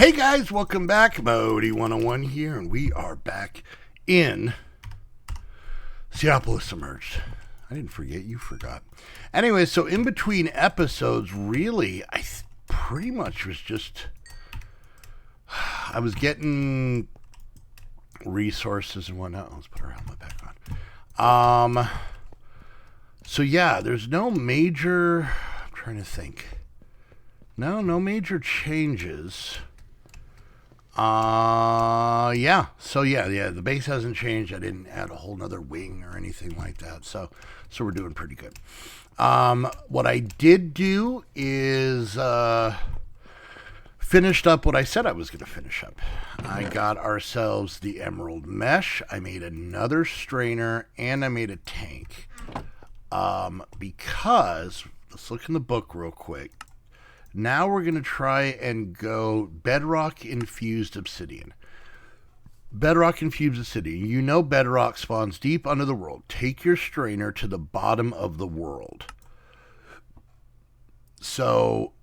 Hey guys, welcome back. Modi 101 here, and we are back in Seaopolis Submerged. I didn't forget, you forgot. Anyway, so in between episodes, really, I pretty much was just... I was getting resources and whatnot. Let's put our helmet back on. So yeah, there's no major... I'm trying to think. No major changes. Yeah, the base hasn't changed. I didn't add a whole nother wing or anything like that. So we're doing pretty good. What I did do is finished up what I said I was going to finish up. I got ourselves the emerald mesh. I made another strainer and I made a tank. Because, let's look in the book real quick. Now we're going to try and go Bedrock infused obsidian. Bedrock infused obsidian. You know Bedrock spawns deep under the world. Take your strainer to the bottom of the world. So,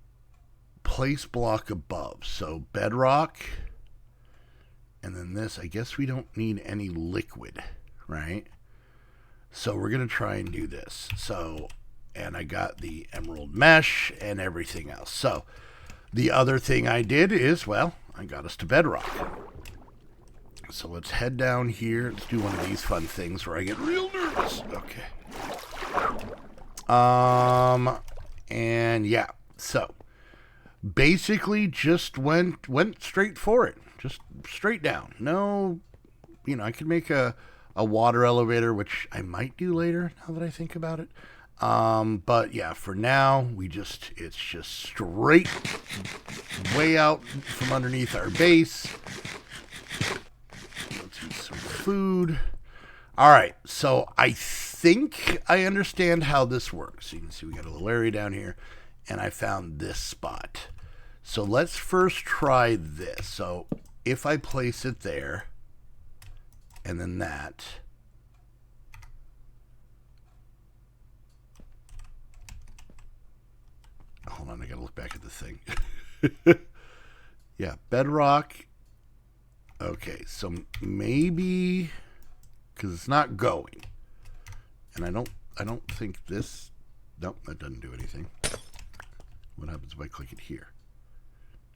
place block above. So, Bedrock. And then this. I guess we don't need any liquid, right? So, we're going to try and do this. So... And I got the emerald mesh and everything else. So, the other thing I did is, well, I got us to Bedrock. So, let's head down here. Let's do one of these fun things where I get real nervous. Okay. And yeah. So, basically just went straight for it. Just straight down. No, I could make a water elevator, which I might do later, now that I think about it. But yeah, for now, it's just straight way out from underneath our base. Let's eat some food. All right. So I think I understand how this works. You can see we got a little area down here and I found this spot. So let's first try this. So if I place it there and then that, hold on, I gotta look back at the thing. Yeah, Bedrock. Okay, so maybe because it's not going, and I don't think this. Nope, that doesn't do anything. What happens if I click it here?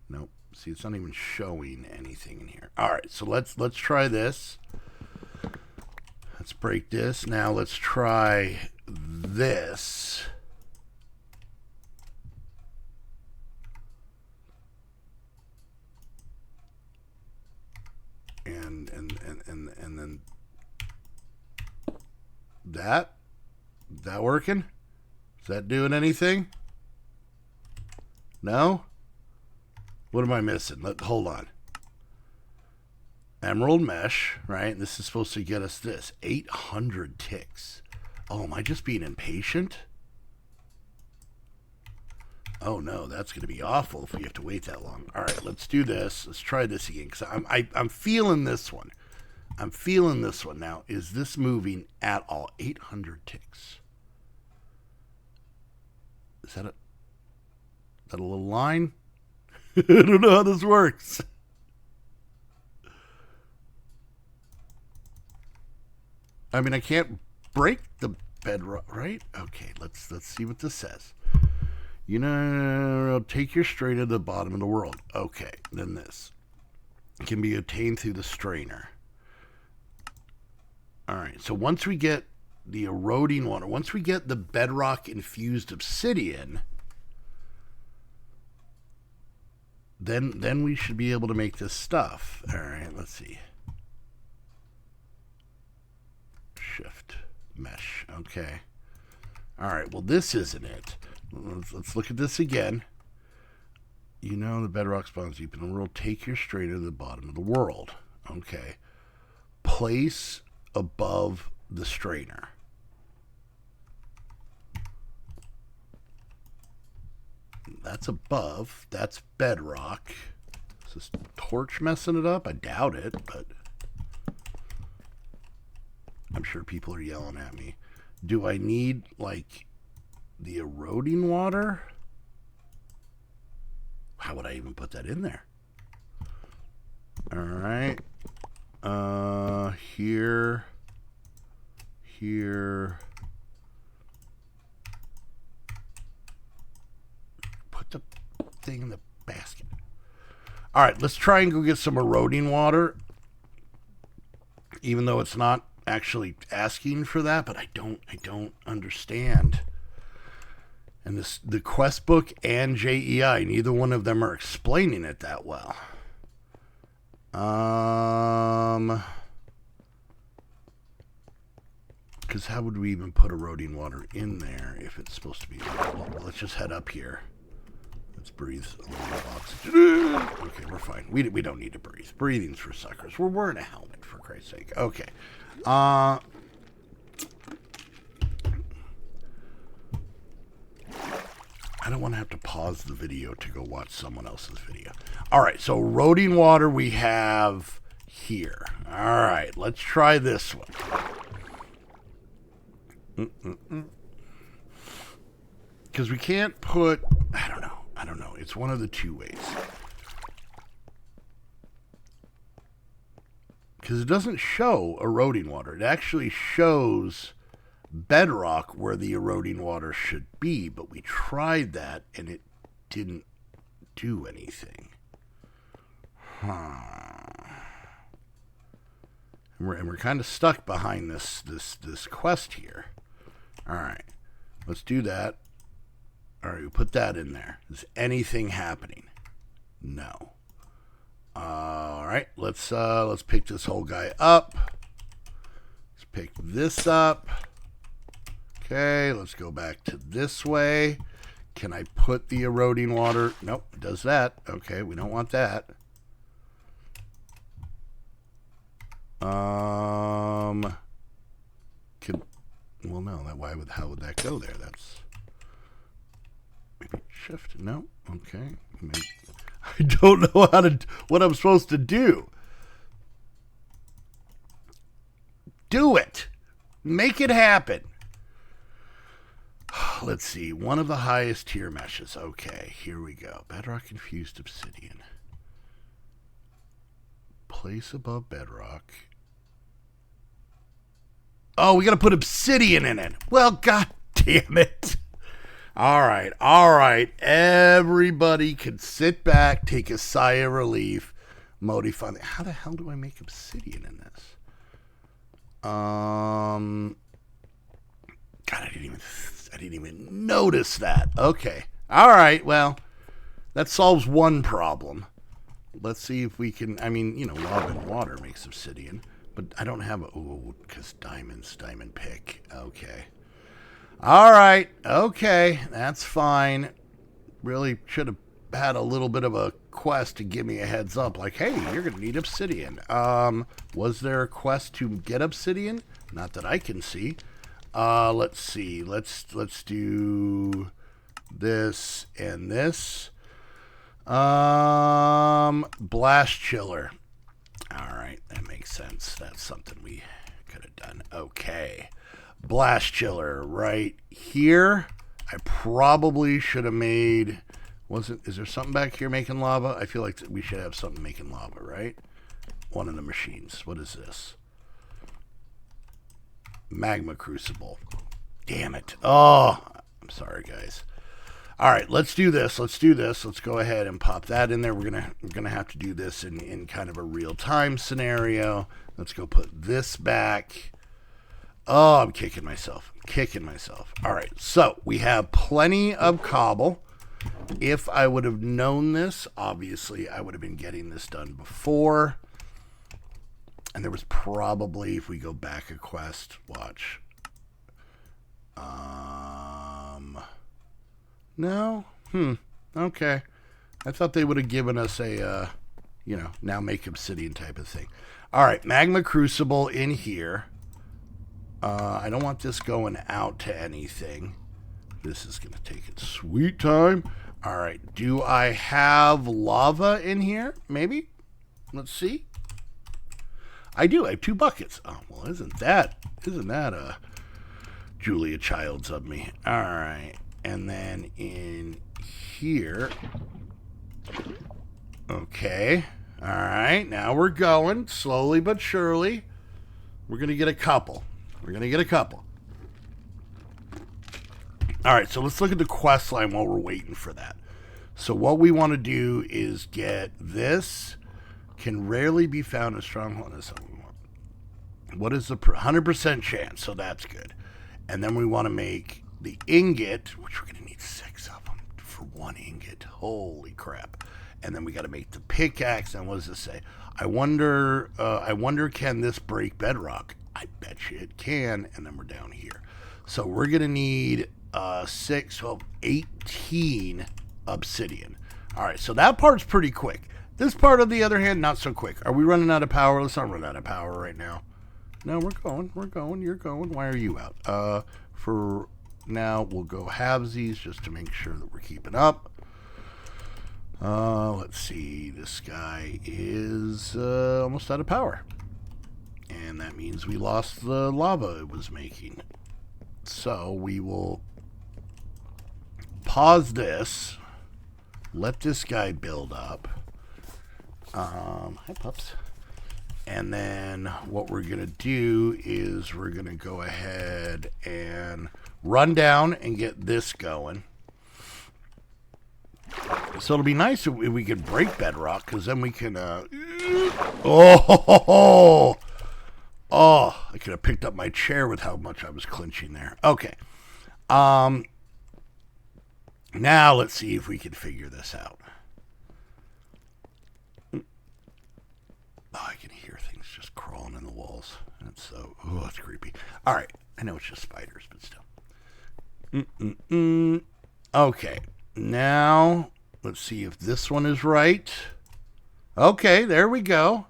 Nope. See, it's not even showing anything in here. All right, so let's try this. Let's break this. Now let's try this. And then that working? Is that doing anything? No? What am I missing? Hold on. Emerald mesh, right? This is supposed to get us this 800 ticks. Oh, am I just being impatient? Oh no, that's going to be awful if we have to wait that long. All right, let's do this. Let's try this again because I'm feeling this one. I'm feeling this one now. Is this moving at all? 800 ticks. Is that a little line? I don't know how this works. I mean, I can't break the bedrock, right? Okay, let's see what this says. Take your strainer to the bottom of the world. Okay, then this. It can be obtained through the strainer. All right, so once we get the eroding water, once we get the bedrock infused obsidian, then we should be able to make this stuff. All right, let's see. Shift mesh. Okay. All right, well, this isn't it. Let's look at this again. The bedrock spawns deep in the world. Take your strainer to the bottom of the world. Okay. Place above the strainer. That's above. That's bedrock. Is this torch messing it up? I doubt it, but I'm sure people are yelling at me. Do I need, the eroding water? How would I even put that in there? All right. Here. Put the thing in the basket. All right, let's try and go get some eroding water. Even though it's not actually asking for that, but I don't understand. And the quest book and JEI, neither one of them are explaining it that well. Because how would we even put eroding water in there if it's supposed to be? Well, let's just head up here. Let's breathe a little oxygen. Okay, we're fine. We don't need to breathe. Breathing's for suckers. We're wearing a helmet, for Christ's sake. Okay. I don't want to have to pause the video to go watch someone else's video. All right, so eroding water we have here. All right, let's try this one. Because we can't put, I don't know. It's one of the two ways. Because it doesn't show eroding water. It actually shows bedrock where the eroding water should be, but we tried that and it didn't do anything. And we're kind of stuck behind this quest here. All right, let's do that. All right, we put that in there. Is anything happening? No. All right, let's pick this whole guy up. Let's pick this up. Okay, let's go back to this way. Can I put the eroding water? Nope, it does that. Okay, we don't want that. Well, no. How would that go there? That's maybe shift. No. Okay. Maybe, I don't know what I'm supposed to do. Do it. Make it happen. Let's see. One of the highest tier meshes. Okay, here we go. Bedrock infused obsidian. Place above bedrock. Oh, we got to put obsidian in it. Well, god damn it. All right. Everybody can sit back, take a sigh of relief. Modify. How the hell do I make obsidian in this? God, I didn't even notice that. Okay. All right. Well, that solves one problem. Let's see if we can. I mean, lava and water makes obsidian, but I don't have because diamond pick. Okay. All right. Okay. That's fine. Really should have had a little bit of a quest to give me a heads up. Like, hey, you're going to need obsidian. Was there a quest to get obsidian? Not that I can see. Let's see. Let's do this and this. Blast chiller. All right, that makes sense. That's something we could have done. Okay. Blast chiller right here. I probably should have made, is there something back here making lava? I feel like we should have something making lava, right? One of the machines. What is this? Magma crucible. Damn it. Oh, I'm sorry, guys. All right, let's do this. Let's go ahead and pop that in there. We're gonna have to do this in kind of a real-time scenario. Let's go put this back. Oh, I'm kicking myself. All right, so we have plenty of cobble. If I would have known this, obviously I would have been getting this done before. And there was probably, if we go back a quest, watch. No? Okay. I thought they would have given us a, now make obsidian type of thing. All right, magma crucible in here. I don't want this going out to anything. This is going to take its sweet time. All right, do I have lava in here? Maybe? Let's see. I do. I have 2 buckets. Oh, well, isn't that Julia Childs of me? All right. And then in here. Okay. All right, now we're going slowly but surely. We're going to get a couple. We're going to get a couple. All right, so let's look at the quest line while we're waiting for that. So what we want to do is get this. Can rarely be found in stronghold. That's what we want. What is the 100% chance? So that's good. And then we want to make the ingot, which we're going to need 6 of them for 1 ingot. Holy crap. And then we got to make the pickaxe. And what does this say? I wonder can this break bedrock? I bet you it can. And then we're down here. So we're going to need 6, 12, 18 obsidian. All right, so that part's pretty quick. This part, on the other hand, not so quick. Are we running out of power? Let's not run out of power right now. No, we're going. We're going. You're going. Why are you out? For now, we'll go halvesies just to make sure that we're keeping up. Let's see. This guy is almost out of power. And that means we lost the lava it was making. So we will pause this. Let this guy build up. Hi, pups. And then what we're going to do is we're going to go ahead and run down and get this going. So it'll be nice if we could break bedrock, because then we can... Oh, I could have picked up my chair with how much I was clinching there. Okay. Now let's see if we can figure this out. Oh, I can hear things just crawling in the walls. That's so... Oh, that's creepy. All right. I know it's just spiders, but still. Okay. Now, let's see if this one is right. Okay, there we go.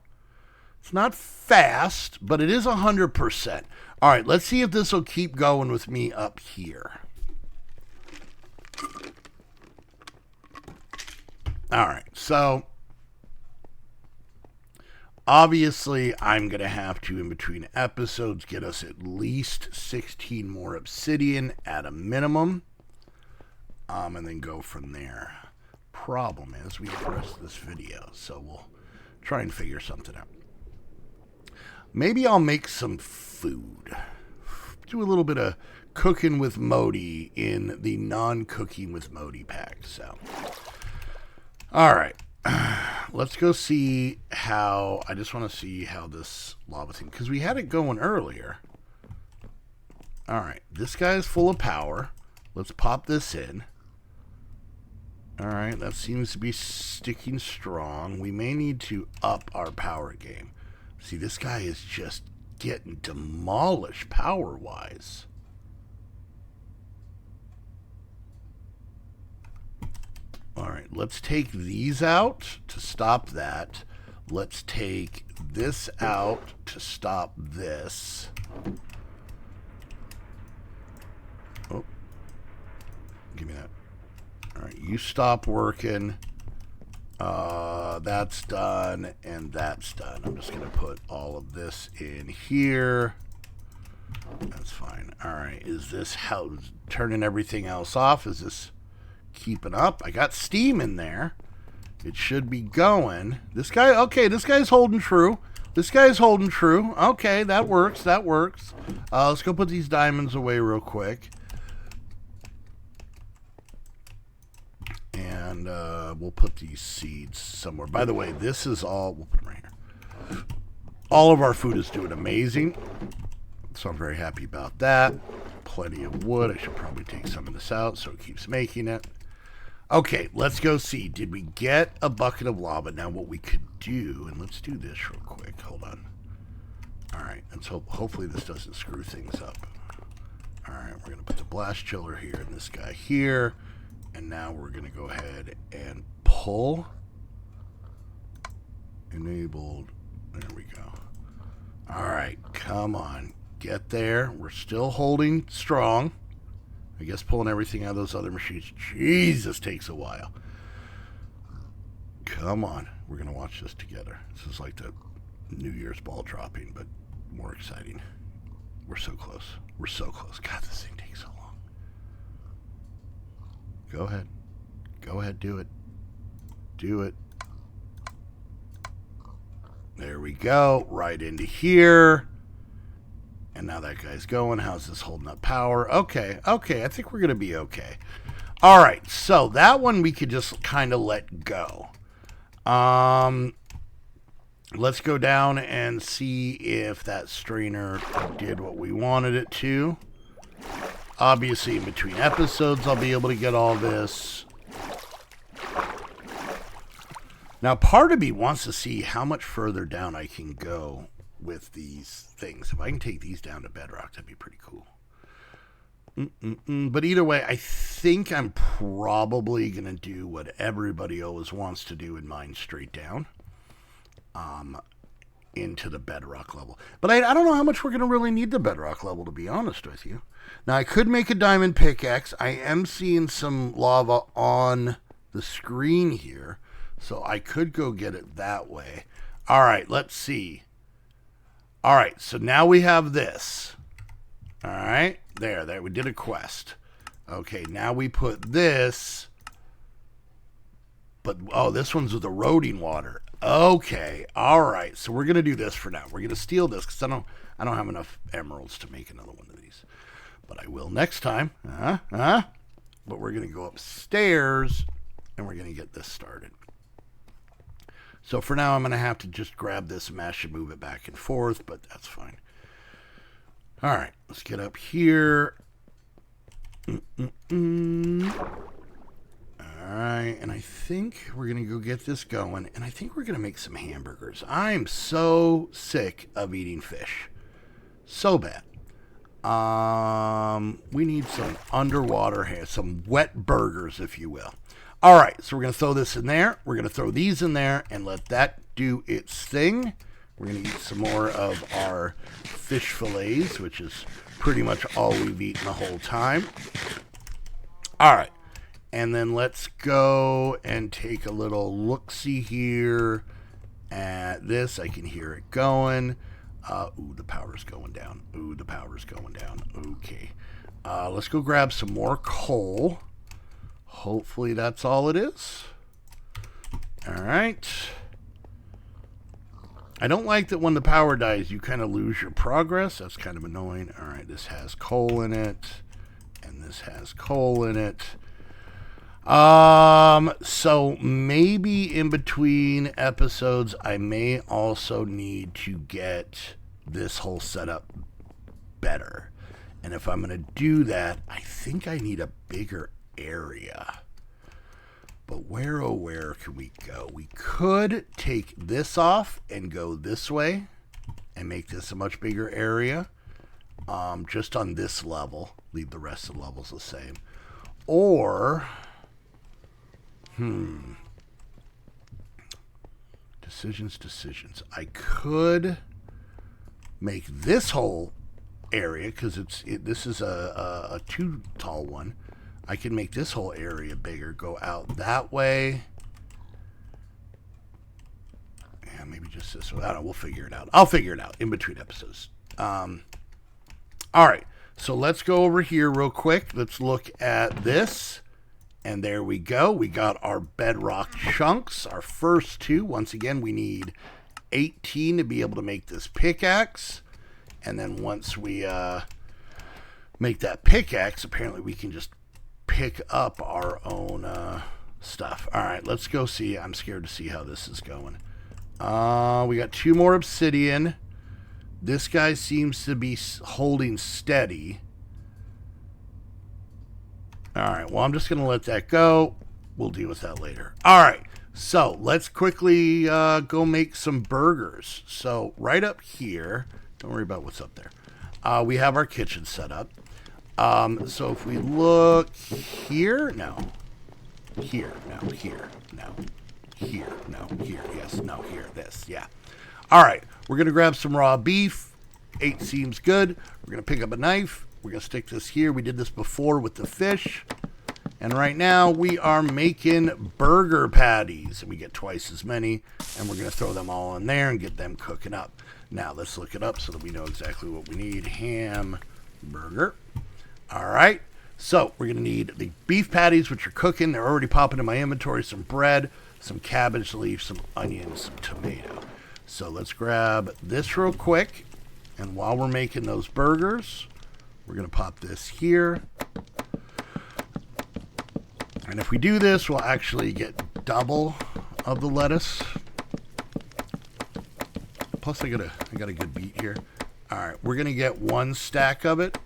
It's not fast, but it is 100%. All right, let's see if this will keep going with me up here. All right, so... Obviously, I'm going to have to, in between episodes, get us at least 16 more obsidian at a minimum. And then go from there. Problem is, we get the rest of this video, so we'll try and figure something out. Maybe I'll make some food. Do a little bit of cooking with Modi in the non-cooking with Modi pack. So, all right. Let's go see how... I just want to see how this lava thing... Because we had it going earlier. Alright, this guy is full of power. Let's pop this in. Alright, that seems to be sticking strong. We may need to up our power game. See, this guy is just getting demolished power-wise. All right, let's take these out to stop that. Let's take this out to stop this. Oh, give me that. All right, you stop working. That's done, and that's done. I'm just going to put all of this in here. That's fine. All right, is this how turning everything else off? Is this... keeping up? I got steam in there. It should be going. This guy, okay, this guy's holding true. This guy's holding true. Okay, that works. That works. Let's go put these diamonds away real quick. And we'll put these seeds somewhere. By the way, this is all... We'll put them right here. All of our food is doing amazing. So I'm very happy about that. Plenty of wood. I should probably take some of this out so it keeps making it. Okay, let's go see. Did we get a bucket of lava? Now what we could do, and let's do this real quick. Hold on. All right, let's hopefully this doesn't screw things up. All right, we're going to put the blast chiller here and this guy here. And now we're going to go ahead and pull. Enabled. There we go. All right, come on. Get there. We're still holding strong. I guess pulling everything out of those other machines, Jesus, takes a while. Come on. We're going to watch this together. This is like the New Year's ball dropping, but more exciting. We're so close. We're so close. God, this thing takes so long. Go ahead. Go ahead. Do it. Do it. There we go. Right into here. And now that guy's going. How's this holding up power? Okay. Okay. I think we're going to be okay. All right. So that one we could just kind of let go. Let's go down and see if that strainer did what we wanted it to. Obviously, in between episodes, I'll be able to get all this. Now, part of me wants to see how much further down I can go with these things. If I can take these down to bedrock, that'd be pretty cool. But either way, I think I'm probably going to do what everybody always wants to do in mine, straight down. Into the bedrock level. But I don't know how much we're going to really need the bedrock level, to be honest with you. Now, I could make a diamond pickaxe. I am seeing some lava on the screen here, so I could go get it that way. All right, let's see. All right, so now we have this. All right, there. We did a quest. Okay, now we put this. But, oh, this one's with eroding water. Okay, all right. So we're going to do this for now. We're going to steal this because I don't have enough emeralds to make another one of these. But I will next time. But we're going to go upstairs, and we're going to get this started. So for now, I'm going to have to just grab this mesh and move it back and forth, but that's fine. All right, let's get up here. All right, and I think we're going to go get this going, and I think we're going to make some hamburgers. I'm so sick of eating fish. So bad. We need some underwater, some wet burgers, if you will. All right, so we're going to throw this in there. We're going to throw these in there and let that do its thing. We're going to eat some more of our fish fillets, which is pretty much all we've eaten the whole time. All right. And then let's go and take a little look-see here at this. I can hear it going. Ooh, the power's going down. Ooh, the power's going down. Okay. Let's go grab some more coal. Hopefully that's all it is. All right. I don't like that when the power dies, you kind of lose your progress. That's kind of annoying. All right, this has coal in it. And this has coal in it. So maybe in between episodes, I may also need to get this whole setup better. And if I'm going to do that, I think I need a bigger area. But where, oh, where can we go? We could take this off and go this way and make this a much bigger area. Just on this level. Leave the rest of the levels the same. Or... Decisions. I could make this whole area, because this is a too tall one. I can make this whole area bigger, go out that way. Yeah, maybe just this way. I don't know, we'll figure it out. I'll figure it out in between episodes. All right, so let's go over here real quick. Let's look at this. And there we go. We got our bedrock chunks, our first two. Once again, we need 18 to be able to make this pickaxe. And then once we make that pickaxe, apparently we can just pick up our own stuff. All right, let's go see. I'm scared to see how this is going. We got 2 more obsidian. This guy seems to be holding steady. All right, well, I'm just going to let that go. We'll deal with that later. All right, so let's quickly go make some burgers. So right up here, don't worry about what's up there. We have our kitchen set up. So if we look here, no. Here, no, here, no. Here, no, here, yes, no, here, this, yeah. All right, we're going to grab some raw beef. 8 seems good. We're going to pick up a knife. We're going to stick this here. We did this before with the fish. And right now we are making burger patties. And we get twice as many. And we're going to throw them all in there and get them cooking up. Now let's look it up so that we know exactly what we need. Ham burger. All right. So we're going to need the beef patties, which are cooking. They're already popping in my inventory. Some bread, some cabbage leaf, some onions, some tomato. So let's grab this real quick. And while we're making those burgers, we're going to pop this here. And if we do this, we'll actually get double of the lettuce. Plus, I got a good beat here. All right, we're going to get 1 stack of it.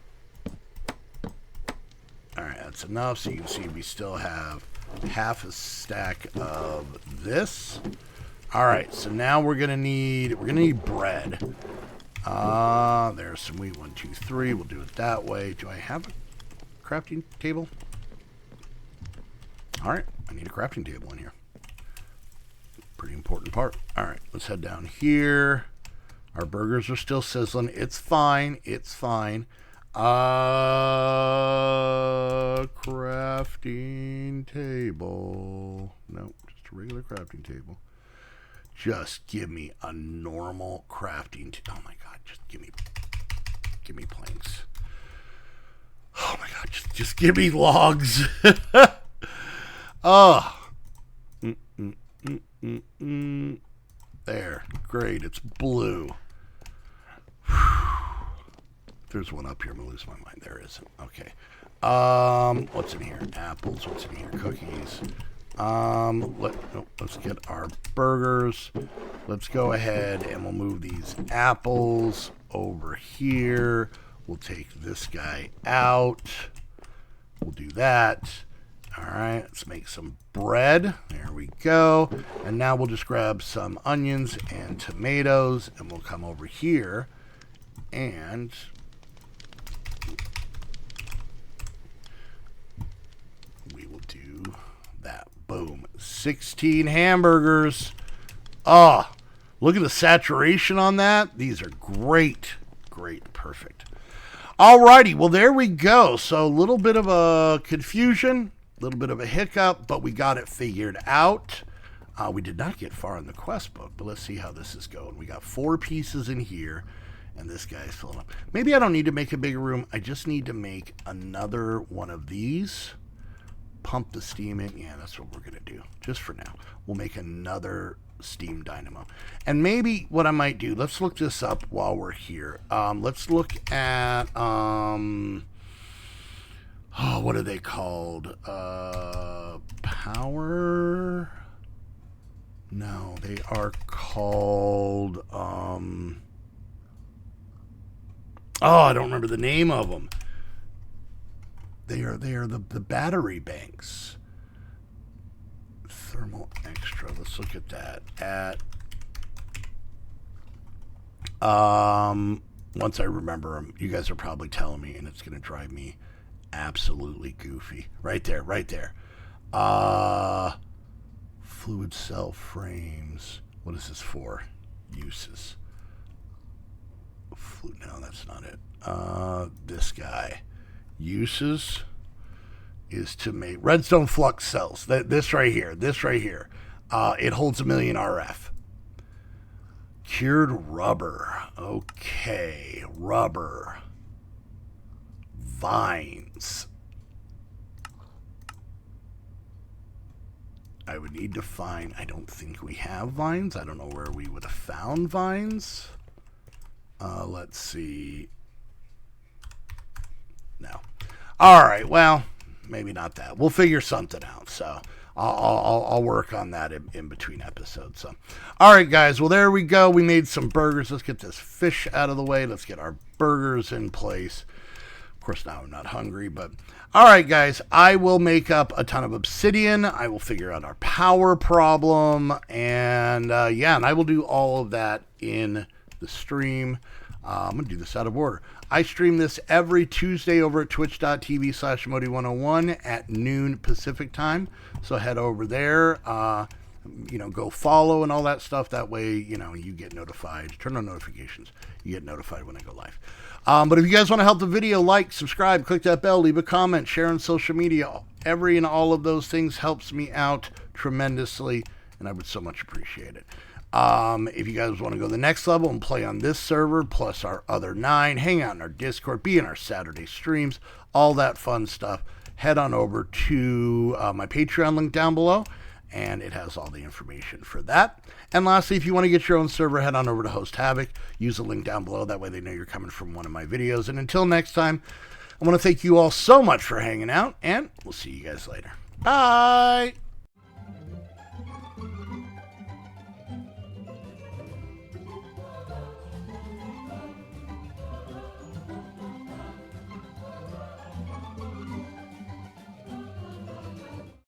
All right, that's enough. So you can see we still have half a stack of this. All right, so now we're going to need bread. There's some wheat. 1, 2, 3. We'll do it that way. Do I have a crafting table? All right, I need a crafting table in here. Pretty important part. All right, let's head down here. Our burgers are still sizzling. It's fine. It's fine. Crafting table. Nope, just a regular crafting table. Just give me a normal crafting table. Oh my God, just give me planks. Oh my God, just give me logs. Oh. There. Great. It's blue. There's one up here. I'm going to lose my mind. There isn't. Okay. What's in here? Apples. What's in here? Cookies. Let's get our burgers. Let's go ahead and we'll move these apples over here. We'll take this guy out. We'll do that. All right, let's make some bread. There we go. And now we'll just grab some onions and tomatoes, and we'll come over here and we will do that. Boom. 16 hamburgers. Oh, look at the saturation on that. These are great. Great. Perfect. All righty. Well, there we go. So a little bit of a confusion. A little bit of a hiccup, but we got it figured out. We did not get far in the quest book, but let's see how this is going. We got 4 pieces in here, and this guy's filling up. Maybe I don't need to make a bigger room. I just need to make another one of these. Pump the steam in. Yeah, that's what we're going to do, just for now. We'll make another steam dynamo. And maybe what I might do, let's look this up while we're here. Let's look at... oh, what are they called? Power? No, they are called, oh, I don't remember the name of them. They are the battery banks. Thermal extra. Let's look at that. Once I remember them, you guys are probably telling me, and it's going to drive me absolutely goofy. Right there. Fluid cell frames. What is this for? Uses. No, that's not it. This guy. Uses is to make redstone flux cells. This right here. It holds 1,000,000 RF. Cured rubber. Okay, rubber. Vines. I would need to find... I don't think we have vines. I don't know where we would have found vines. Let's see. No. All right, well, maybe not that. We'll figure something out, so... I'll work on that in between episodes. So, all right, guys. Well, there we go. We made some burgers. Let's get this fish out of the way. Let's get our burgers in place. Of course, now I'm not hungry, but all right, guys. I will make up a ton of obsidian. I will figure out our power problem, and yeah, and I will do all of that in the stream. I'm gonna do this out of order. I stream this every Tuesday over at twitch.tv/Modi101 at noon Pacific time. So head over there, go follow and all that stuff. That way, you get notified. Turn on notifications. You get notified when I go live. But if you guys want to help the video, like, subscribe, click that bell, leave a comment, share on social media. Every and all of those things helps me out tremendously, and I would so much appreciate it. If you guys want to go to the next level and play on this server, plus our other 9, hang out in our Discord, be in our Saturday streams, all that fun stuff, head on over to my Patreon link down below, and it has all the information for that. And lastly, if you want to get your own server, head on over to Host Havoc. Use the link down below. That way they know you're coming from one of my videos. And until next time, I want to thank you all so much for hanging out, and we'll see you guys later. Bye!